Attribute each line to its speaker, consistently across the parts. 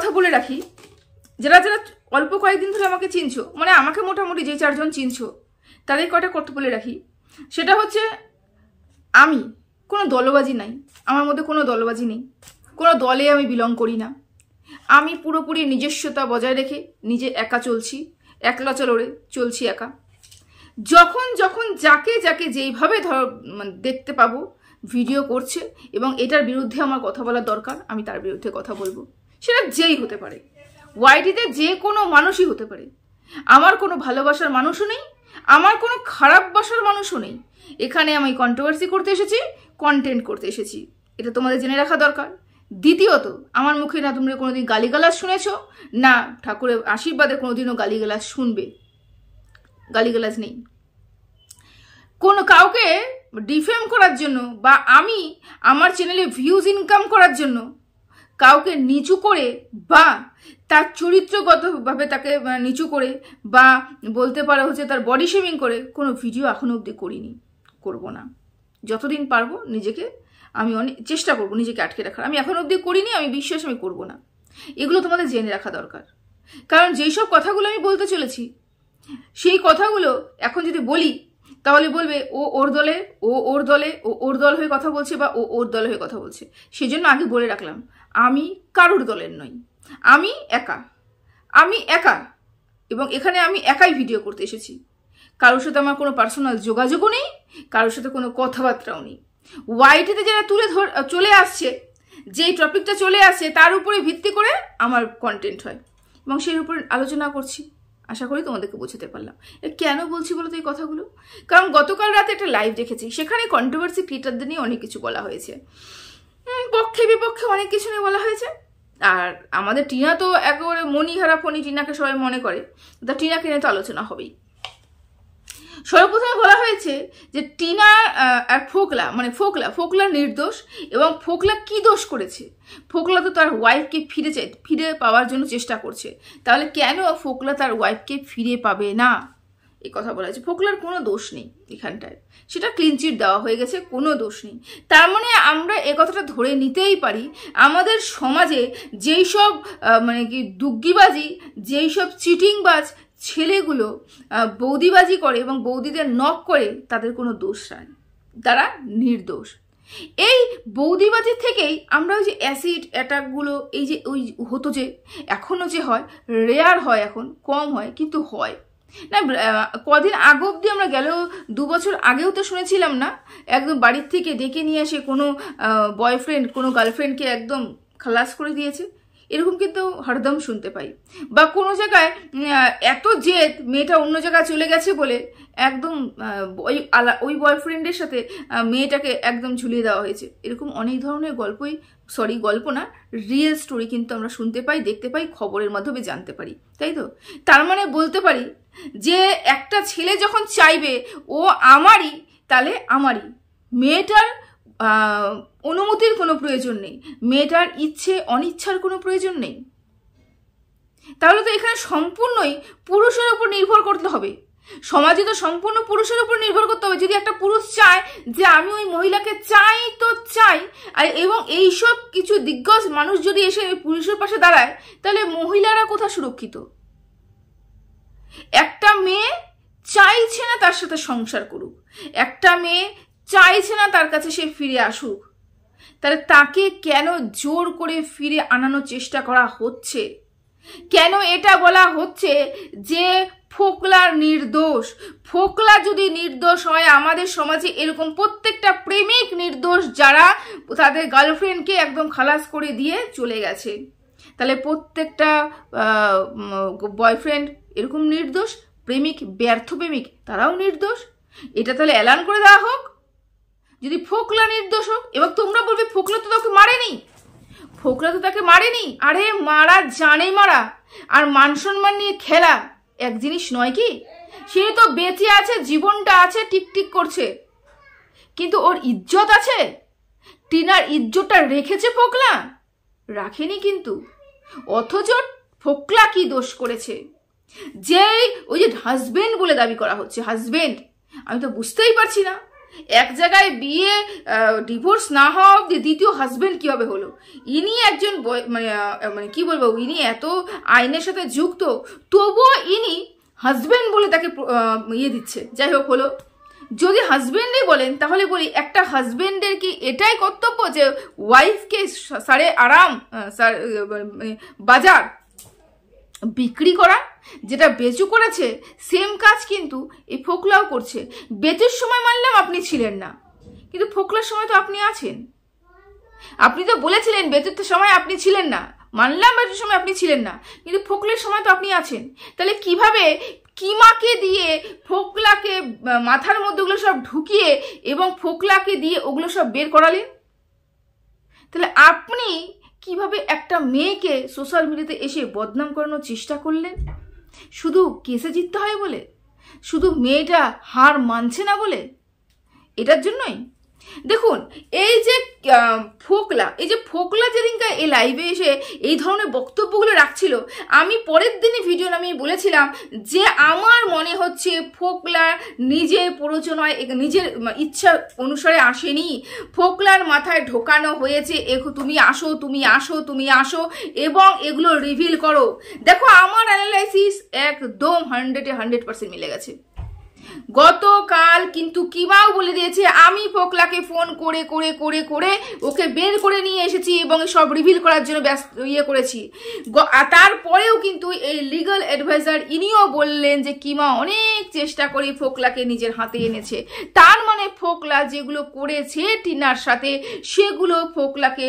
Speaker 1: কথা বলে রাখি, যারা যারা অল্প কয়েকদিন ধরে আমাকে চিনছো, মানে আমাকে মোটামুটি যে 4 জন চিনছো, তাদের কয়টা কথা বলে রাখি। সেটা হচ্ছে, আমি কোনো দলবাজি নাই, আমার মধ্যে কোনো দলবাজি নেই, কোনো দলে আমি বিলং করি না। আমি পুরোপুরি নিজস্বতা বজায় রেখে নিজে একা চলছি, একলা চলছি একা। যখন যখন যাকে যাকে যেইভাবে দেখতে পাবো ভিডিও করছে এবং এটার বিরুদ্ধে আমার কথা বলার দরকার, আমি তার বিরুদ্ধে কথা বলবো। সেটা যেই হতে পারে, ওয়াইটিতে যে কোনো মানুষই হতে পারে। আমার কোনো ভালোবাসার মানুষও নেই, আমার কোনো খারাপ বাসার মানুষও নেই। এখানে আমি কন্ট্রোভার্সি করতে এসেছি, কন্টেন্ট করতে এসেছি, এটা তোমাদের জেনে রাখা দরকার। দ্বিতীয়ত, আমার মুখে না তোমরা কোনোদিন গালিগালাজ শুনেছো, না ঠাকুরের আশীর্বাদে কোনোদিনও গালিগালাজ শুনবে। গালিগালাজ নেই। কোনো কাউকে ডিফেম করার জন্য বা আমি আমার চ্যানেলে ভিউজ ইনকাম করার জন্য কাউকে নিচু করে বা তার চরিত্রগতভাবে তাকে নিচু করে বা বলতে পারা হচ্ছে তার বডি শেমিং করে কোনো ভিডিও এখনো অবধি করিনি, করব না। যতদিন পারবো নিজেকে আমি অনেক চেষ্টা করবো নিজেকে আটকে রাখার। আমি এখনো অবধি করিনি, আমি বিশ্বাস আমি করবো না। এগুলো তোমাদের জেনে রাখা দরকার, কারণ যেই সব কথাগুলো আমি বলতে চলেছি সেই কথাগুলো এখন যদি বলি তাহলে বলবে ও ওর দলে, ও ওর দলে, ও ওর দল হয়ে কথা বলছে বা ও ওর দল হয়ে কথা বলছে। সেই জন্য আগে বলে রাখলাম, আমি কারুর দলের নই, আমি একা এবং এখানে আমি একাই ভিডিও করতে এসেছি। কারোর সাথে আমার কোনো পার্সোনাল যোগাযোগও নেই, কারোর সাথে কোনো কথাবার্তাও নেই। ওয়াইটিতে যারা চলে আসছে, যেই টপিকটা চলে আসছে তার উপরে ভিত্তি করে আমার কন্টেন্ট হয় এবং সেই উপরে আলোচনা করছি। আশা করি তোমাদেরকে বোঝাতে পারলাম। কেন বলছি বলো তো এই কথাগুলো? কারণ গতকাল রাতে একটা লাইভ দেখেছি, সেখানে কন্ট্রোভার্সি ক্রিয়েটারদের নিয়ে অনেক কিছু বলা হয়েছে, পক্ষে বিপক্ষে অনেক কিছু নিয়ে বলা হয়েছে। আর আমাদের টিনা তো একেবারে মণিহারা ফণি, টিনাকে সবাই মনে করে, তা টিনাকে নিয়ে তো আলোচনা হবেই। সর্বপ্রথমে বলা হয়েছে যে টিনা আর ফোকলা নির্দোষ এবং ফোকলা কি দোষ করেছে? ফোকলা তো তার ওয়াইফকে ফিরে পাওয়ার জন্য চেষ্টা করছে, তাহলে কেন ফোকলা তার ওয়াইফকে ফিরে পাবে না? এই কথা বলা হয়েছে। ফোকলার কোনো দোষ নেই এখানটায়, সেটা ক্লিন চিট দেওয়া হয়ে গেছে, কোনো দোষ নেই। তার মানে আমরা এ কথাটা ধরে নিতেই পারি, আমাদের সমাজে যেই সব মানে কি দুগ্গিবাজি, যেই সব চিটিংবাজ ছেলেগুলো বৌদিবাজি করে এবং বৌদিদের নক করে, তাদের কোনো দোষ নাই, তারা নির্দোষ। এই বৌদিবাজি থেকেই আমরা ওই যে অ্যাসিড অ্যাটাকগুলো এই যে ওই হতো, যে এখনও যে হয়, রেয়ার হয়, এখন কম হয় কিন্তু হয় না। কদিন আগে অবধি আমরা গেলেও 2 বছর আগেও তো শুনেছিলাম না, একদম বাড়ির থেকে ডেকে নিয়ে এসে কোনো বয়ফ্রেন্ড কোনো গার্লফ্রেন্ডকে একদম খালাস করে দিয়েছে, এরকম কিন্তু হরদম শুনতে পাই। বা কোনো জায়গায় এত জেদ, মেয়েটা অন্য জায়গায় চলে গেছে বলে একদম ওই বয়ফ্রেন্ডের সাথে মেয়েটাকে একদম ঝুলিয়ে দেওয়া হয়েছে। এরকম অনেক ধরনের গল্প না, রিয়েল স্টোরি কিন্তু আমরা শুনতে পাই, দেখতে পাই, খবরের মাধ্যমে জানতে পারি, তাই তো? তার মানে বলতে পারি যে একটা ছেলে যখন চাইবে ও আমারই, তাহলে আমারই। মেয়েটার অনুমতির কোনো প্রয়োজন নেই, মেয়েটার ইচ্ছে অনিচ্ছার কোনো প্রয়োজন নেই। তাহলে তো এখানে সম্পূর্ণই পুরুষের উপর নির্ভর করতে হবে, সমাজে তো সম্পূর্ণ পুরুষের উপর নির্ভর করতে হবে। যদি একটা পুরুষ চায় যে আমি ওই মহিলাকে চাই তো চাই, আর এবং এইসব কিছু দিগ্গজ মানুষ যদি এসে পুরুষের পাশে দাঁড়ায়, তাহলে মহিলারা কোথা সুরক্ষিত? একটা মেয়ে চাইছে না তার সাথে সংসার করুক, একটা মেয়ে চাইছে না তার কাছে সে ফিরে আসুক, তাহলে তাকে কেন জোর করে ফিরে আনানোর চেষ্টা করা হচ্ছে? কেন এটা বলা হচ্ছে যে ফোকলা নির্দোষ? ফোকলা যদি নির্দোষ হয়, আমাদের সমাজে এরকম প্রত্যেকটা প্রেমিক নির্দোষ, যারা তাদের গার্লফ্রেন্ডকে একদম খালাস করে দিয়ে চলে গেছে, তাহলে প্রত্যেকটা বয়ফ্রেন্ড এরকম নির্দোষ, প্রেমিক ব্যর্থ প্রেমিক তারাও নির্দোষ। এটা তাহলে এলান করে দেওয়া হোক যদি ফোকলা নির্দোষ হোক। এবং তোমরা বলবে ফোকলা তো তাকে মারেনি, ফোকলা তো তাকে মারেনি। আরে মারা জানে মারা, আর মান সম্মান নিয়ে খেলা এক জিনিস নয় কি? সে তো বেঁচে আছে, জীবনটা আছে, টিকটিক করছে, কিন্তু ওর ইজ্জত আছে। টিনার ইজ্জতটা রেখেছে ফোকলা? রাখেনি কিন্তু। অথচ ফোকলা কি দোষ করেছে যে ওই যে হাজবেন্ড বলে দাবি করা হচ্ছে? হাজবেন্ড, আমি তো বুঝতেই পারছি না এক জায়গায় বিয়ে ডিভোর্স না হওয়া অব্দি দ্বিতীয় হাজবেন্ড কিভাবে হলো? ইনি একজন মানে কি বলবো, ইনি এত আইনের সাথে যুক্ত, তবুও ইনি হাজবেন্ড বলে তাকে ইয়ে দিচ্ছে। যাই হোক, হলো। যদি হাজবেন্ডই বলেন তাহলে বলি, একটা হাজবেন্ডের কি এটাই কর্তব্য যে ওয়াইফকে সারে আরাম বাজার বিক্রি করা? যেটা বেচু করেছে সেম কাজ কিন্তু এই ফোকলাও করছে। বেচুর সময় মানলাম আপনি ছিলেন না, কিন্তু ফোকলার সময় তো আপনি আছেন। আপনি তো বলেছিলেন বেচুর সময় আপনি ছিলেন না, মানলাম বেচুর সময় আপনি ছিলেন না, কিন্তু ফোকলার সময় তো আপনি আছেন। তাহলে কিভাবে কিমাকে দিয়ে ফোকলাকে মাথার মধ্যে ওগুলো সব ঢুকিয়ে এবং ফোকলাকে দিয়ে ওগুলো সব বের করালেন? তাহলে আপনি কিভাবে একটা মেয়েকে সোশ্যাল মিডিয়াতে এসে বদনাম করানোর চেষ্টা করলেন? শুধু কেসে জিততে হয় বলে? শুধু মেয়েটা হার মানছে না বলে? এটার জন্যই দেখুন এই যে ফোকলা যেদিনকার এই লাইভে এসে এই ধরনের বক্তব্যগুলো রাখছিল, আমি পরের দিনই ভিডিও নামিয়ে বলেছিলাম যে আমার মনে হচ্ছে ফোকলা নিজের প্ররোচনায় নিজের ইচ্ছা অনুসারে আসেনি, ফোকলার মাথায় ঢোকানো হয়েছে। তুমি আসো, তুমি আসো, তুমি আসো এবং এগুলো রিভিল করো। দেখো আমার অ্যানালাইসিস একদম 100% মিলে গেছে। গতকাল কিন্তু কিমাও বলে দিয়েছে আমি ফোকলাকে ফোন করে করে করে করে ওকে বের করে নিয়ে এসেছি এবং সব রিভিল করার জন্য করেছি। তারপরেও কিন্তু এই লিগ্যাল অ্যাডভাইজার ইনিও বললেন যে কিমা অনেক চেষ্টা করে ফোকলাকে নিজের হাতে এনেছে। তার মানে ফোকলা যেগুলো করেছে টিনার সাথে সেগুলো ফোকলাকে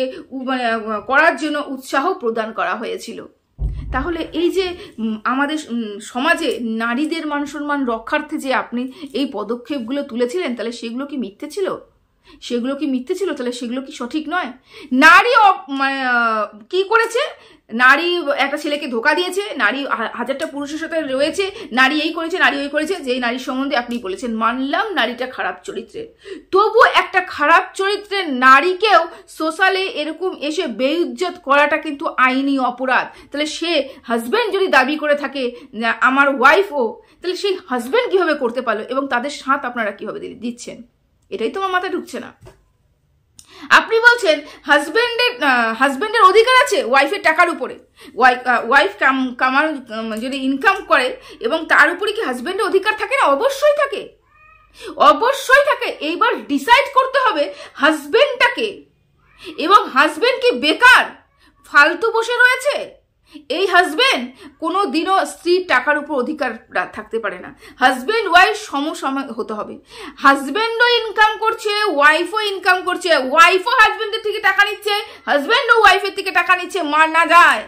Speaker 1: করার জন্য উৎসাহ প্রদান করা হয়েছিল। তাহলে এই যে আমাদের সমাজে নারীদের মান সম্মান রক্ষার্থে যে আপনি এই পদক্ষেপগুলো তুলেছিলেন, তাহলে সেগুলো কি মিথ্যে ছিল? তাহলে সেগুলো কি সঠিক নয়? নারী কি করেছে? নারী একটা ছেলেকে ধোকা দিয়েছে, নারী হাজারটা পুরুষের সাথে রয়েছে, নারী এই করেছে, নারী ওই করেছে, যেই নারীর সম্বন্ধে আপনি বলেছেন মানলাম নারীটা খারাপ চরিত্রের, তবু একটা খারাপ চরিত্রের নারীকেও সোশ্যালে এরকম এসে বেইজ্জত করাটা কিন্তু আইনি অপরাধ। তাহলে সে হাজবেন্ড যদি দাবি করে থাকে আমার ওয়াইফও, তাহলে সেই হাজবেন্ড কিভাবে করতে পারলো এবং তাদের সাথ আপনারা কিভাবে দিচ্ছেন? এটাই তো আমার মাথায় ঢুকছে না। আপনি বলছেন হাজবেন্ডের অধিকার আছে ওয়াইফের টাকার উপরে, ওয়াইফ কামানো যদি ইনকাম করে এবং তার উপরে কি হাজবেন্ডের অধিকার থাকে না? অবশ্যই থাকে, অবশ্যই থাকে। এইবার ডিসাইড করতে হবে হাজবেন্ডটাকে, এবং হাজবেন্ড কি বেকার ফালতু বসে রয়েছে? এই হাজবেন্ড কোনো দিনও স্ত্রীর টাকার উপর অধিকার থাকতে পারে না। হাজবেন্ড ওয়াইফ সমসময় হতে হবে। হাজবেন্ডও ইনকাম করছে, ওয়াইফও ইনকাম করছে, ওয়াইফও হাজবেন্ডের থেকে টাকা নিচ্ছে, হাজবেন্ডও ওয়াইফের থেকে টাকা নিচ্ছে, মানা যায়।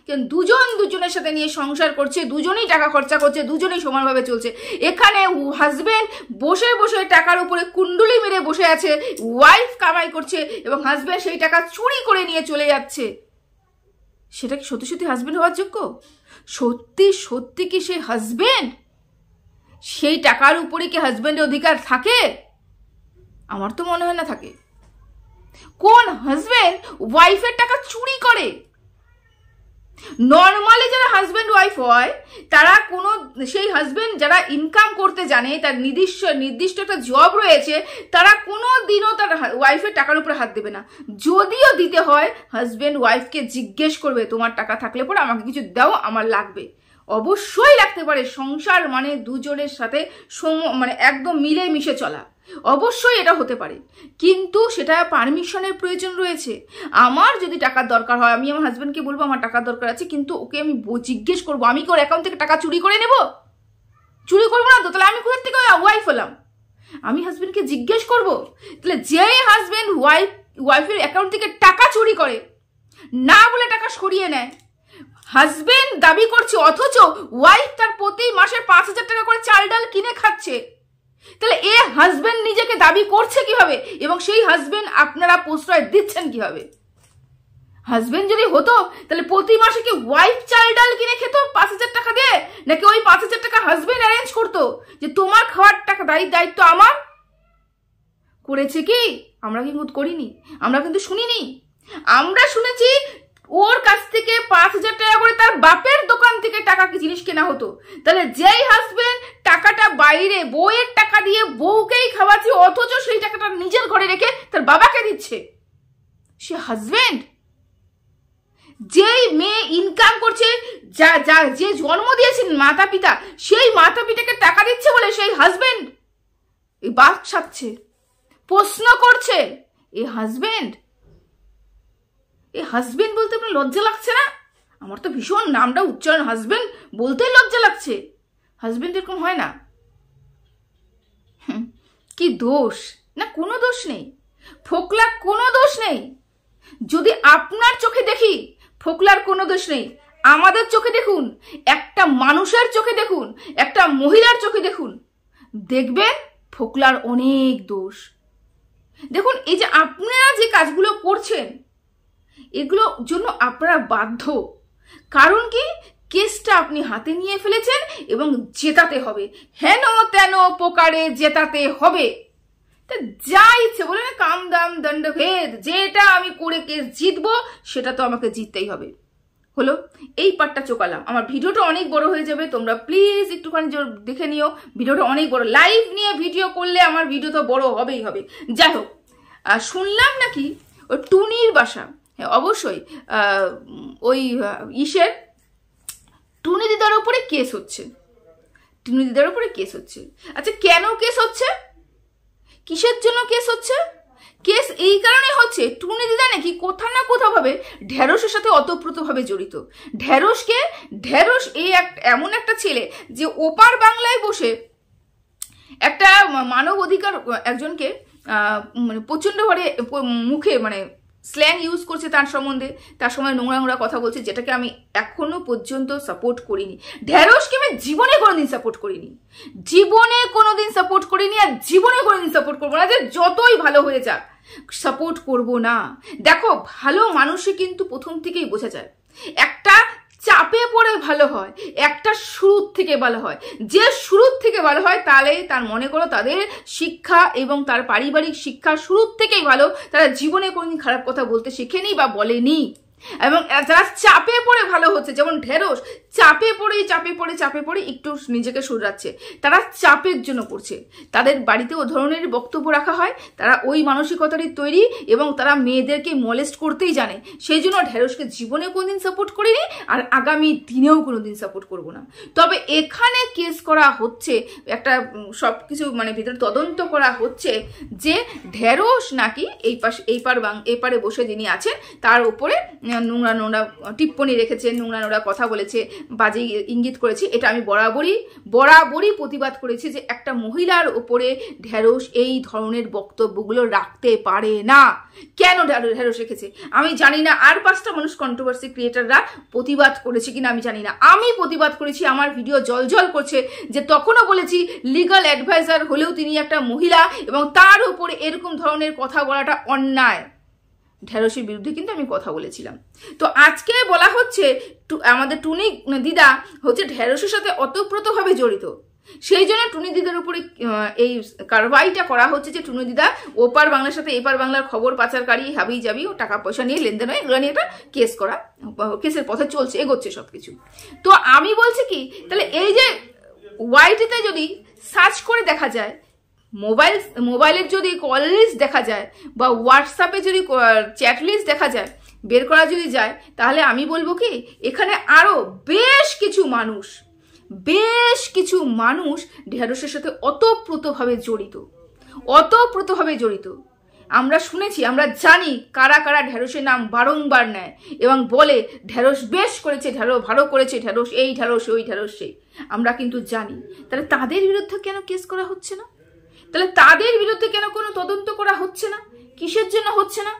Speaker 1: কিন্তু দুজনের সাথে নিয়ে সংসার করছে, দুজনেই টাকা খরচা করছে, দুজনেই সমানভাবে চলছে। এখানে হাজবেন্ড বসে বসে টাকার উপরে কুণ্ডুলি মেরে বসে আছে, ওয়াইফ কামাই করছে এবং হাজবেন্ড সেই টাকা চুরি করে নিয়ে চলে যাচ্ছে। সেটা কি সত্যি সত্যি হাজবেন্ড হওয়ার যোগ্য? সত্যি সত্যি কি সেই হাজবেন্ড? সেই টাকার উপরে কি হাজবেন্ডের অধিকার থাকে? আমার তো মনে হয় না থাকে। কোন হাজবেন্ড ওয়াইফের টাকা চুরি করে? নর্মালি যারা হাজবেন্ড ওয়াইফ হয় তারা কোনো সেই হাজবেন্ড যারা ইনকাম করতে জানে, তার নির্দিষ্ট একটা জব রয়েছে, তারা কোনো দিনও তার ওয়াইফের টাকার উপরে হাত দেবে না। যদিও দিতে হয় হাজবেন্ড ওয়াইফকে জিজ্ঞেস করবে তোমার টাকা থাকলে পরে আমাকে কিছু দাও, আমার লাগবে। অবশ্যই লাগতে পারে। সংসার মানে দুজনের সাথে একদম মিলে মিশে চলা, অবশ্যই এটা হতে পারে, কিন্তু সেটা পারমিশনের প্রয়োজন রয়েছে। আমার যদি টাকার দরকার হয় আমি আমার হাজবেন্ডকে বলবো আমার টাকার দরকার আছে, কিন্তু ওকে আমি জিজ্ঞেস করবো। আমি কি ওর অ্যাকাউন্ট থেকে টাকা চুরি করে নেব? চুরি করবো না তো, তাহলে আমি কোথা থেকে ওয়াইফ হলাম? আমি হাজবেন্ডকে জিজ্ঞেস করবো। তাহলে যে হাজবেন্ড ওয়াইফের অ্যাকাউন্ট থেকে টাকা চুরি করে, না বলে টাকা সরিয়ে নেয়, হাজবেন্ড দাবি করছে অথচ ওয়াইফ তার প্রতি মাসে 5,000 টাকা করে চাল ডাল কিনে খাচ্ছে, তাহলে এ হাজবেন্ড নিজেকে দাবি করছে কিভাবে এবং সেই হাজবেন্ড আপনারা প্রশ্রয় দিচ্ছেন কিভাবে? হাজবেন্ড যদি হতো তাহলে প্রতি মাসে কি ওয়াইফ চাল ডাল কিনে খেত 5,000 টাকা দিয়ে, নাকি ওই 5,000 টাকা হাজবেন্ড অ্যারেঞ্জ করতো যে তোমার খাওয়ার টাকা দায়িত্ব আমার? করেছে কি? আমরা কিন্তু করিনি, আমরা কিন্তু শুনিনি। আমরা শুনেছি ওর কাছ থেকে 5,000 টাকা করে তার বাপের দোকান থেকে টাকা কি জিনিস কেনা হতো। তাহলে যেই হাজবেন্ড টাকাটা বাইরে বউয়ের টাকা দিয়ে বউকেই খাওয়াচ্ছে, অথচ সেই টাকাটা নিজের ঘরে রেখে তার বাবাকে দিচ্ছে। সে হাজবেন্ড। যেই মেয়ে ইনকাম করছে, যে জন্ম দিয়েছেন মাতা পিতা, সেই মাতা পিতাকে টাকা দিচ্ছে বলে সেই হাজবেন্ড বাক সাধছে, প্রশ্ন করছে। এই হাজবেন্ড বলতে আপনার লজ্জা লাগছে না? আমার তো ভীষণ নামটা উচ্চারণ হাজবেন্ড বলতেই লজ্জা লাগছে। হাজবেন্ড এরকম হয় না। কি দোষ? না কোনো দোষ নেই, ফোকলা কোনো দোষ নেই। যদি আপনার চোখে দেখি ফোকলার কোনো দোষ নেই, আমাদের চোখে দেখুন, একটা মানুষের চোখে দেখুন, একটা মহিলার চোখে দেখুন, দেখবেন ফোকলার অনেক দোষ। দেখুন, এই যে আপনারা যে কাজগুলো করছেন, এগুলোর জন্য আপনারা বাধ্য। কারণ কি? কেসটা আপনি হাতে নিয়ে ফেলেছেন এবং জেতাতে হবে, হেন তেন প্রকারে জেতাতে হবে। তা যা ইচ্ছে বলে না, কাম দাম দণ্ড ভেদ, যেটা আমি করে কেস জিতবো সেটা তো আমাকে জিততেই হবে। হলো, এই পার্টটা চোকালাম। আমার ভিডিওটা অনেক বড় হয়ে যাবে, তোমরা প্লিজ একটুখানি দেখে নিও। ভিডিওটা অনেক বড়, লাইভ নিয়ে ভিডিও করলে আমার ভিডিও তো বড় হবেই হবে। যাই হোক, শুনলাম নাকি ওই টুনির বাসা, হ্যাঁ অবশ্যই ওই ইসের টুনি দিদার উপরে কেস হচ্ছে, টুনি দিদার উপরে কেস হচ্ছে। আচ্ছা, কেন কেস হচ্ছে? কিসের জন্য কেস হচ্ছে? কেস এই কারণে হচ্ছে, টুনি দিদা নাকি কোথা না কোথাও ভাবে ঢেঁড়সের সাথে অতপ্রতভাবে জড়িত। ঢেঁড়স এই এমন একটা ছেলে যে ওপার বাংলায় বসে একটা মানব অধিকার একজনকে মানে প্রচন্ড ভাবে মুখে মানে স্ল্যাং ইউজ করছে তার সম্বন্ধে, তার সময় নোংরা নোংরা কথা বলছে, যেটাকে আমি এখনো পর্যন্ত সাপোর্ট করিনি। ঢেঁড়সকে আমি জীবনে কোনোদিন সাপোর্ট করিনি, জীবনে কোনোদিন সাপোর্ট করিনি, আর জীবনে কোনোদিন সাপোর্ট করবো না। যে যতই ভালো হয়ে যাক সাপোর্ট করব না। দেখো, ভালো মানুষে কিন্তু প্রথম থেকেই বোঝা যায়। একটা চাপে পড়ে ভালো হয়, একটা শুরুর থেকে ভালো হয়। যে শুরুর থেকে ভালো হয় তাহলে তার মনে করো তাদের শিক্ষা এবং তার পারিবারিক শিক্ষা শুরুর থেকেই ভালো, তারা জীবনে কোনোদিন খারাপ কথা বলতে শেখেনি বা বলেনি। এবং যারা চাপে পড়ে ভালো হচ্ছে, যেমন ঢেঁড়স চাপে পড়ে একটু নিজেকে শুধরাচ্ছে, তারা চাপের জন্য করছে। তাদের বাড়িতে ও ধরনের বক্তব্য রাখা হয়, তারা ওই মানসিকতারই তৈরি এবং তারা মেয়েদেরকে মলেস্ট করতেই জানে। সেই জন্য ঢেঁড়সকে জীবনে কোনোদিন সাপোর্ট করিনি, আর আগামী দিনেও কোনোদিন সাপোর্ট করব না। তবে এখানে কেস করা হচ্ছে, একটা সব কিছু মানে ভিতরে তদন্ত করা হচ্ছে যে ঢেঁড়স নাকি এপারে বসে যিনি আছেন তার উপরে নোংরা টিপ্পনি রেখেছে, নোংরা কথা বলেছে, বাজে ইঙ্গিত করেছে। এটা আমি বরাবরই প্রতিবাদ করেছি যে একটা মহিলার উপরে ঢেঁড়স এই ধরনের বক্তব্যগুলো রাখতে পারে না। কেন ঢেঁড়স রেখেছে আমি জানি না, আর 5টা মানুষ কন্ট্রোভার্সি ক্রিয়েটাররা প্রতিবাদ করেছে কিনা আমি জানি না। আমি প্রতিবাদ করেছি, আমার ভিডিও জলজল করছে, যে তখনও বলেছি লিগাল অ্যাডভাইজার হলেও তিনি একটা মহিলা এবং তার উপরে এরকম ধরনের কথা বলাটা অন্যায়। ঢেঁড়সের বিরুদ্ধে কিন্তু আমি কথা বলেছিলাম। তো আজকে বলা হচ্ছে আমাদের টুনি দিদা হচ্ছে ঢেঁড়সের সাথে অতপ্রতভাবে জড়িত, সেই জন্য টুনি দিদার উপরে এই কারবাইটা করা হচ্ছে যে টুনি দিদা ওপার বাংলার সাথে এপার বাংলার খবর পাচারকারী, হাবি জাবি ও টাকা পয়সা নিয়ে লেনদেন হয়, এগুলো নিয়ে একটা কেসের পথে চলছে, এগোচ্ছে সবকিছু। তো আমি বলছি কি, তাহলে এই যে ওয়াইটিতে যদি সার্চ করে দেখা যায়, মোবাইলের যদি কল লিস্ট দেখা যায় বা হোয়াটসঅ্যাপে যদি চ্যাট লিস্ট দেখা যায়, বের করা যদি যায়, তাহলে আমি বলবো কি এখানে আরো বেশ কিছু মানুষ ঢেঁড়সের সাথে অতপ্রতভাবে জড়িত। আমরা শুনেছি, আমরা জানি কারা কারা ঢেঁড়সের নাম বারংবার নেয় এবং বলে ঢেঁড়স বেশ করেছে, ভালো করেছে, ঢেঁড়স এই, ঢেঁড়স ওই, ঢেঁড়স সেই, আমরা কিন্তু জানি। তাহলে তাদের বিরুদ্ধে কেন কেস করা হচ্ছে না? তাহলে তাদের বিরুদ্ধে কেন কোনো তদন্ত করা হচ্ছে না? কিসের জন্য হচ্ছে না?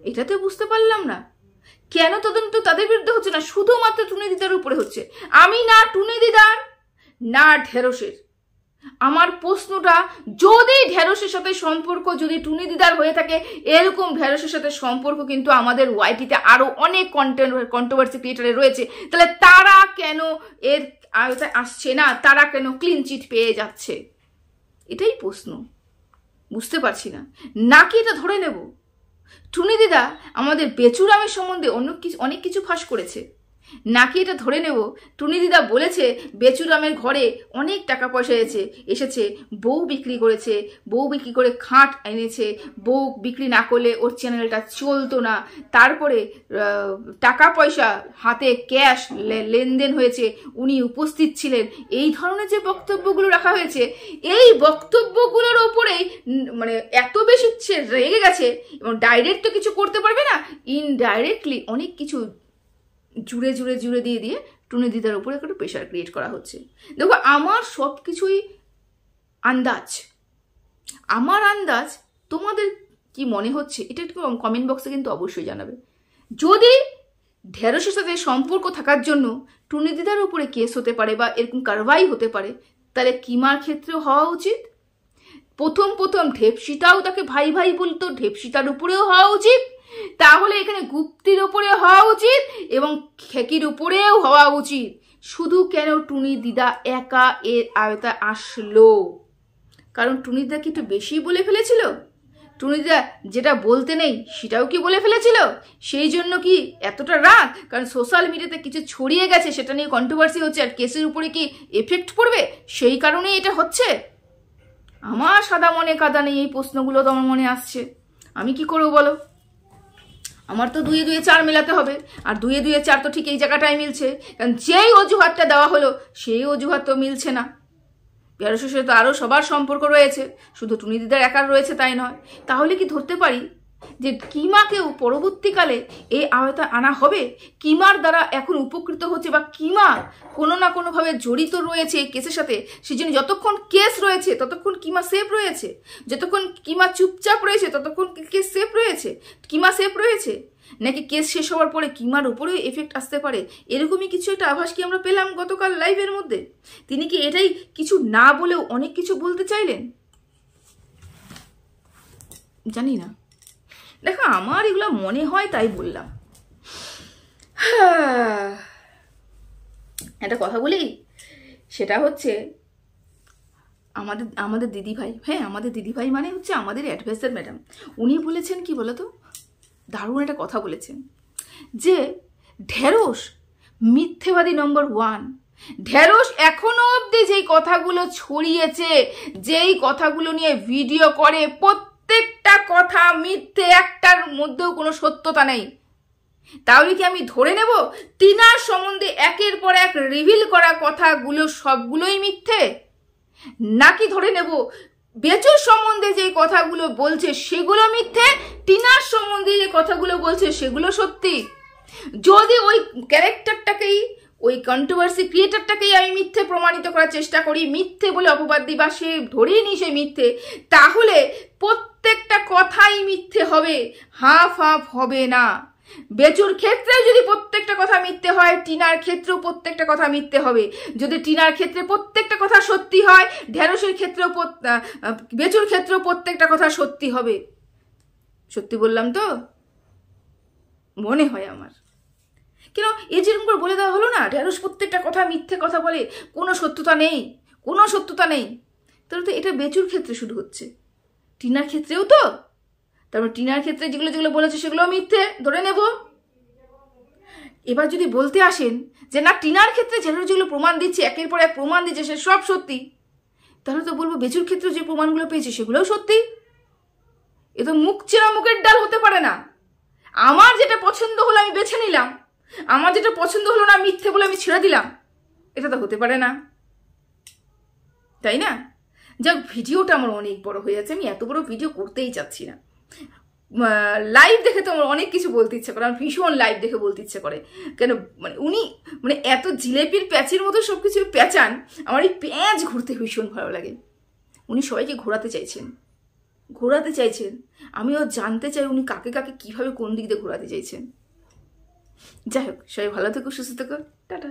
Speaker 1: এটাতে বুঝতে পারলাম না কেন তদন্ত তাদের বিরুদ্ধে হচ্ছে না, শুধুমাত্র টুনি দিদার উপরে হচ্ছে। আমি না টুনি দিদার না ঢেঁড়সের। আমার প্রশ্নটা, যদি ঢেঁড়সের সাথে সম্পর্ক যদি টুনি দিদার হয়ে থাকে, এরকম ঢেঁড়সের সাথে সম্পর্ক কিন্তু আমাদের ওয়াইটিতে আরো অনেক কন্ট্রোভার্সি ক্রিয়েটারে রয়েছে, তাহলে তারা কেন এর আয়তায় আসছে না? তারা কেন ক্লিন চিট পেয়ে যাচ্ছে? এটাই প্রশ্ন, বুঝতে পারছি না। নাকি এটা ধরে নেব টুনি দিদা আমাদের বেচুরামের সম্বন্ধে অনেক কিছু ফাঁস করেছে, নাকি এটা ধরে নেব টুনি দিদা বলেছে বেচুরামের ঘরে অনেক টাকা পয়সা এসেছে, বউ বিক্রি করেছে, বউ বিক্রি করে খাট এনেছে, বউ বিক্রি না করলে ওর চ্যানেলটা চলতো না, তারপরে টাকা পয়সা হাতে ক্যাশ লেনদেন হয়েছে, উনি উপস্থিত ছিলেন, এই ধরনের যে বক্তব্যগুলো রাখা হয়েছে, এই বক্তব্যগুলোর ওপরেই মানে এত বেশি রেগে গেছে এবং ডাইরেক্ট তো কিছু করতে পারবে না, ইনডাইরেক্টলি অনেক কিছু জুড়ে জুড়ে জুড়ে দিয়ে দিয়ে টুনি দিদার উপরে একটু প্রেশার ক্রিয়েট করা হচ্ছে। দেখো আমার সব কিছুই আন্দাজ, আমার আন্দাজ, তোমাদের কি মনে হচ্ছে এটা একটু কমেন্ট বক্সে কিন্তু অবশ্যই জানাবে। যদি ঢেঁড়সের সাথে সম্পর্ক থাকার জন্য টুনি দিদার উপরে কেস হতে পারে বা এরকম কারবাই হতে পারে, তাহলে কিমার ক্ষেত্রেও হওয়া উচিত। প্রথম ঢেপসিটাও তাকে ভাই ভাই বলতো, ঢেপসিটার উপরেও হওয়া উচিত, তাহলে এখানে গুপ্তির উপরে হওয়া উচিত এবং খেকির উপরেও হওয়া উচিত। শুধু কেন টুনি দিদা একা এর আয়তায় আসলো? কারণ টুনি দিদা কি একটু বেশি বলে ফেলেছিল? টুনি দিদা যেটা বলতে নেই সেটাও কি বলে ফেলেছিল? সেই জন্য কি এতটা রাগ? কারণ সোশ্যাল মিডিয়াতে কিছু ছড়িয়ে গেছে, সেটা নিয়ে কন্ট্রোভার্সি হচ্ছে, আর কেসের উপরে কি এফেক্ট পড়বে, সেই কারণেই এটা হচ্ছে। আমার সাদা মনে কাদা নেই, এই প্রশ্নগুলো তো আমার মনে আসছে। আমি কি করবো বলো? আমার তো 2 2 4 মেলাতে হবে, আর 2 2 4 তো ঠিক এই জায়গাটায় মিলছে, কারণ যেই অজুহাতটা দেওয়া হলো সেই অজুহাত তো মিলছে না। ঢেঁড়সের সাথে তো আরও সবার সম্পর্ক রয়েছে, শুধু টুনি দিদার একার রয়েছে তাই নয়। তাহলে কি ধরতে পারি যে কিমাকেও পরবর্তীকালে এই আওতায় আনা হবে? কিমার দ্বারা এখন উপকৃত হচ্ছে বা কিমা কোনো না কোনোভাবে জড়িত রয়েছে এই কেসের সাথে, সেই জন্য যতক্ষণ কেস রয়েছে ততক্ষণ কিমা সেফ রয়েছে, যতক্ষণ কিমা চুপচাপ রয়েছে ততক্ষণ কেস সেফ রয়েছে, কিমা সেফ রয়েছে। নাকি কেস শেষ হওয়ার পরে কিমার উপরেও এফেক্ট আসতে পারে, এরকমই কিছু একটা আভাস কি আমরা পেলাম গতকাল লাইভের মধ্যে? তিনি কি এটাই কিছু না বলেও অনেক কিছু বলতে চাইলেন? জানি না। দেখো আমার এগুলো মনে হয় তাই বললাম। একটা কথা বলি, সেটা হচ্ছে আমাদের দিদিভাই, হ্যাঁ আমাদের দিদিভাই মানে হচ্ছে আমাদের অ্যাডভাইসার ম্যাডাম, উনি বলেছেন কি বলতো, দারুণ একটা কথা বলেছেন যে ঢেঁড়স মিথ্যেবাদী নম্বর 1। ঢেঁড়স এখনো অবধি যেই কথাগুলো ছড়িয়েছে, যেই কথাগুলো নিয়ে ভিডিও করে, প্রত্যেকটা কথা মিথ্যে, একটার মধ্যেও কোনো সত্যতা নেই। তাহলে কি আমি ধরে নেব টিনার সম্বন্ধে একের পর এক রিভিল করা কথাগুলো সবগুলোই মিথ্যে? নাকি ধরে নেব বেচুর সম্বন্ধে যে কথাগুলো বলছে সেগুলো মিথ্যে, টিনার সম্বন্ধে যে কথাগুলো বলছে সেগুলো সত্যি? যদি ওই ক্যারেক্টারটাকেই, ওই কন্ট্রোভার্সি ক্রিয়েটারটাকেই আমি মিথ্যে প্রমাণিত করার চেষ্টা করি, মিথ্যে বলে অপবাদ দিই বা সে ধরেই নি সে মিথ্যে, তাহলে প্রত্যেকটা কথাই মিথ্যে হবে, হাফ হাফ হবে না। বেচুর ক্ষেত্রে যদি প্রত্যেকটা কথা মিথ্যে হয়, টিনার ক্ষেত্রেও প্রত্যেকটা কথা মিথ্যে হবে। যদি টিনার ক্ষেত্রে প্রত্যেকটা কথা সত্যি হয়, ঢেঁড়সের ক্ষেত্রেও বেচুর ক্ষেত্রেও প্রত্যেকটা কথা সত্যি হবে। সত্যি বললাম তো? মনে হয় আমার। কেন এই যেরকম করে বলে দেওয়া হলো না, ঢেঁড়স প্রত্যেকটা কথা মিথ্যে কথা বলে, কোনো সত্যতা নেই, কোনো সত্যতা নেই, তাহলে তো এটা বেচুর ক্ষেত্রে শুরু হচ্ছে, টিনার ক্ষেত্রেও তো। তারপর টিনার ক্ষেত্রে যেগুলো যেগুলো বলেছে সেগুলো মিথ্যে ধরে নেব। এবার যদি বলতে আসেন যে না টিনার ক্ষেত্রে যেগুলো প্রমাণ দিচ্ছে, একের পর এক প্রমাণ দিচ্ছে সে সব সত্যি, তাহলে তো বলবো বেচুর ক্ষেত্রে যে প্রমাণগুলো পেয়েছে সেগুলোও সত্যি। এ তো মুখ চেনা মুখের ডাল হতে পারে না। আমার যেটা পছন্দ হলো আমি বেছে নিলাম, আমার যেটা পছন্দ হলো না মিথ্যে বলে আমি ছেড়ে দিলাম, এটা তো হতে পারে না, তাই না? যাক, ভিডিওটা আমার অনেক বড় হয়ে যাচ্ছে, আমি এত বড় ভিডিও করতেই চাচ্ছি না। লাইভ দেখে তো আমার অনেক কিছু বলতে ইচ্ছে করে, আমার ভীষণ লাইভ দেখে বলতে ইচ্ছে করে। কেন মানে উনি মানে এত জিলেপির প্যাচের মতো সব কিছু প্যাচান, আমার এই প্যাঁচ ঘুরতে ভীষণ ভালো লাগে। উনি সবাইকে ঘোরাতে চাইছেন, আমিও জানতে চাই উনি কাকে কাকে কিভাবে কোন দিক দিয়ে ঘোরাতে চাইছেন। যাই হোক, সবাই ভালো থেকো, সুস্থ থেকো, টাটা।